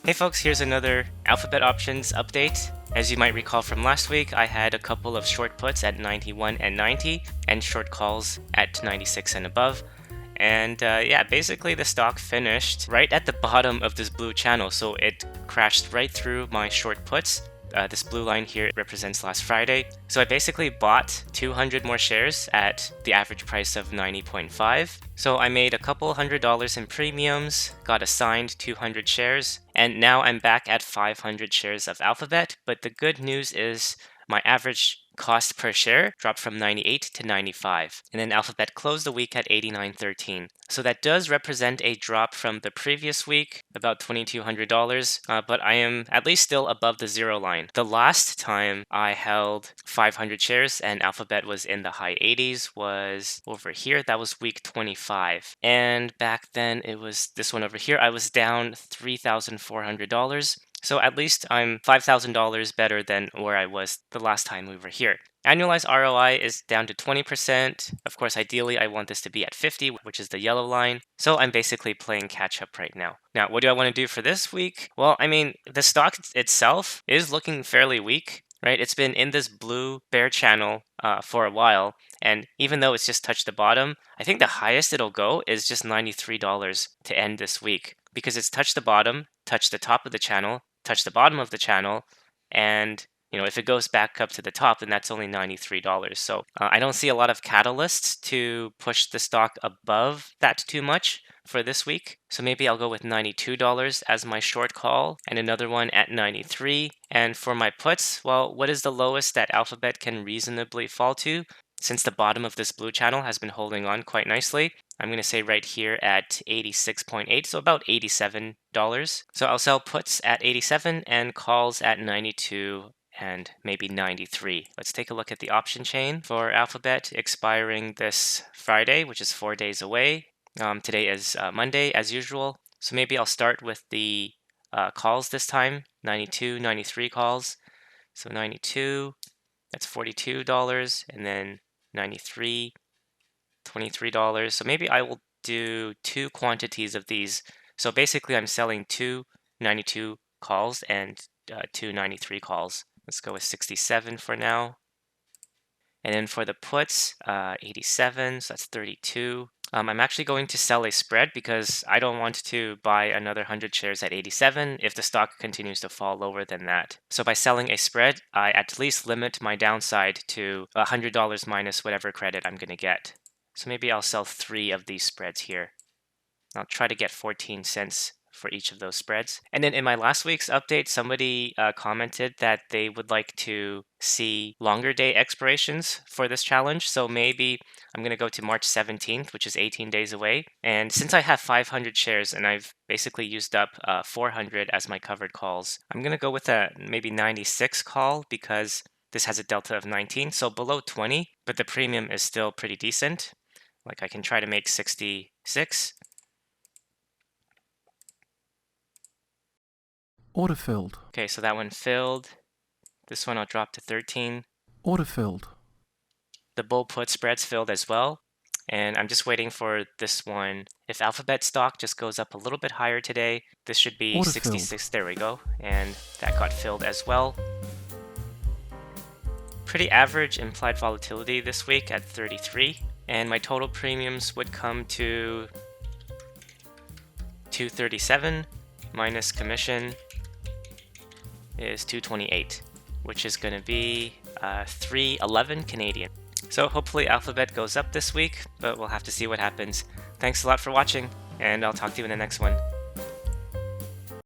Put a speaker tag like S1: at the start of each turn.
S1: Hey folks, here's another Alphabet Options update. As you might recall from last week, I had a couple of short puts at 91 and 90 and short calls at 96 and above. And yeah, basically the stock finished right at the bottom of this blue channel, so it crashed right through my short puts. This blue line here represents last Friday. So I basically bought 200 more shares at the average price of 90.5. So I made a couple $100 in premiums, got assigned 200 shares, and now I'm back at 500 shares of Alphabet. But the good news is my average cost per share dropped from 98 to 95. And then Alphabet closed the week at 89.13. So that does represent a drop from the previous week, about $2,200, but I am at least still above the zero line. The last time I held 500 shares and Alphabet was in the high 80s was over here. That was week 25. And back then it was this one over here. I was down $3,400. So at least I'm $5,000 better than where I was the last time we were here. Annualized ROI is down to 20%. Of course, ideally, I want this to be at 50, which is the yellow line. So I'm basically playing catch up right now. Now, what do I want to do for this week? Well, I mean, the stock itself is looking fairly weak, right? It's been in this blue bear channel for a while. And even though it's just touched the bottom, I think the highest it'll go is just $93 to end this week, because it's touched the bottom, touched the top of the channel, touched the bottom of the channel, and if it goes back up to the top, then that's only $93. So I don't see a lot of catalysts to push the stock above that too much for this week. So maybe I'll go with $92 as my short call and another one at 93. And for my puts, well, what is the lowest that Alphabet can reasonably fall to? Since the bottom of this blue channel has been holding on quite nicely, I'm going to say right here at 86.8, so about $87. So I'll sell puts at 87 and calls at 92 and maybe 93. Let's take a look at the option chain for Alphabet expiring this Friday, which is 4 days away. Today is Monday, as usual. So maybe I'll start with the calls this time, 92, 93 calls. So 92, that's $42, and then 93, $23. So maybe I will do two quantities of these. So basically I'm selling two 92 calls and two 93 calls. Let's go with 67 for now. And then for the puts, 87, so that's 32. I'm actually going to sell a spread because I don't want to buy another 100 shares at 87 if the stock continues to fall lower than that. So by selling a spread, I at least limit my downside to $100 minus whatever credit I'm going to get. So maybe I'll sell 3 of these spreads here. I'll try to get 14 cents for each of those spreads. And then in my last week's update, somebody commented that they would like to see longer day expirations for this challenge. So maybe I'm going to go to March 17th, which is 18 days away. And since I have 500 shares and I've basically used up 400 as my covered calls, I'm going to go with a maybe 96 call because this has a delta of 19, so below 20, but the premium is still pretty decent. Like I can try to make 66.
S2: Order filled.
S1: Okay, so that one filled. This one I'll drop to 13.
S2: Order filled.
S1: The bull put spreads filled as well. And I'm just waiting for this one. If Alphabet stock just goes up a little bit higher today, this should be
S2: Order
S1: 66.
S2: filled.
S1: There we go. And that got filled as well. Pretty average implied volatility this week at 33. And my total premiums would come to 237 minus commission is 228, which is going to be 311 Canadian. So hopefully Alphabet goes up this week, but we'll have to see what happens. Thanks a lot for watching, and I'll talk to you in the next one.